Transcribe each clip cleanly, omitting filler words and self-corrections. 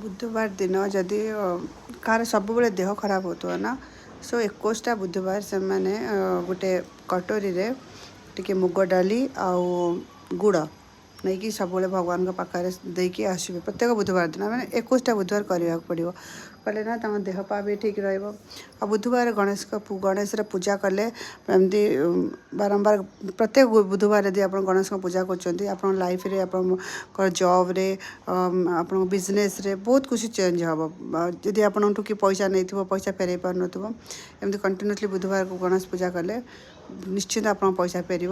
बुधवार दिन जदि कार सब बेले देह खराब होता ना सो 21टा बुधवार से मैंने गोटे कटोरी रे टिके मुग डाली आउ गुड़ नहीं कि सब भगवान पाखे देकी आसबे प्रत्येक बुधवार दिन मैंने 21टा बुधवार करने पड़ो कले ना तुम देह पा भी ठीक रहा बुधवार गणेश पूजा कले एमती बारंबार प्रत्येक बुधवार यदि आप गणेश पूजा कर लाइफ रे आप जॉब रे आप बिजनेस रे बहुत कुछ चेंज हम जदि आपठू कि पैसा नहीं पैसा फेरई पार नमती कंटिन्यूसली बुधवार को गणेश पूजा कले निश्चित आप पैसा फेर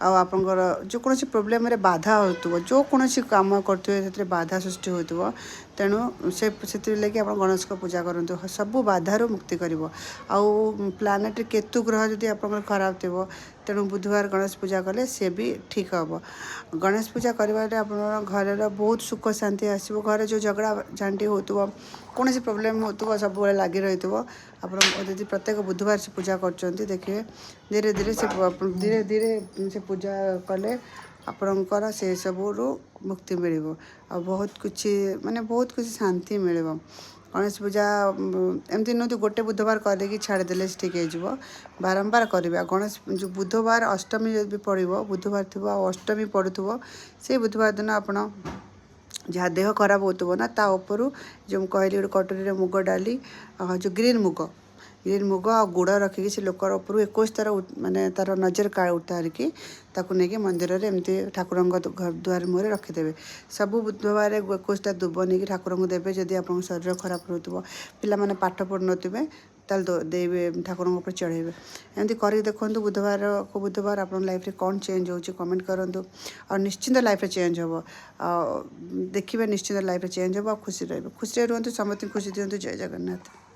आपर जो कौन प्रोब्लेम रे बाधा हो जो कौन काम करें बाधा सृष्टि हो तेणु से लगे आप गणेश को पूजा करूँ सब बाधारू मुक्ति कर प्लानेट केतु ग्रह जदि आप खराब थी तेणु बुधवार गणेश पूजा कले सी भी ठीक हम गणेश पूजा करें आप घर बहुत सुख शांति आसो घर जो झगड़ा झांटी हो कौन प्रोब्लेम हो सब लगी रही आप प्रत्येक बुधवार से पूजा कर देखिए धीरे धीरे से पूजा कले आपणकर से सबू मुक्ति मिल बहुत कुछ माने बहुत कुछ शांति मिल गणेश पूजा एमती नुह गोटे बुधवार करके छाड़देले ठीक हो बारंबार करेंगे गणेश जो बुधवार अष्टमी जब भी पड़ो बुधवार थी अष्टमी पड़ू से बुधवार दिन आप जहाँ देह खराब हो ना ता उपरू जो कहली गोटे कटोरी मुग डाली जो ग्रीन मुग आ गुड़ रखिकी से लोकर उपरू 21 तार माने तार नजर का उतारिकी ताकू नहीं मंदिर में एमती ठाकुर घर द्वार मुहर रखिदेवे सब बुधवार 21टा दुब नहीं ठाकुर को देवे जदि आप शरीर खराब रोक पाने पाठ पढ़ नथिबे देवे ठाकुर ऊपर चढ़ेबे एमती कर देखो बुधवार को बुधवार आप लाइफ रे कौन चेंज हो कमेंट करूँ और निश्चिंत लाइफ रे चेंज हम देखिए निश्चिंत लाइफ रे चेंज हम खुशी रुहतु समस्त खुशी दिंतु जय जगन्नाथ।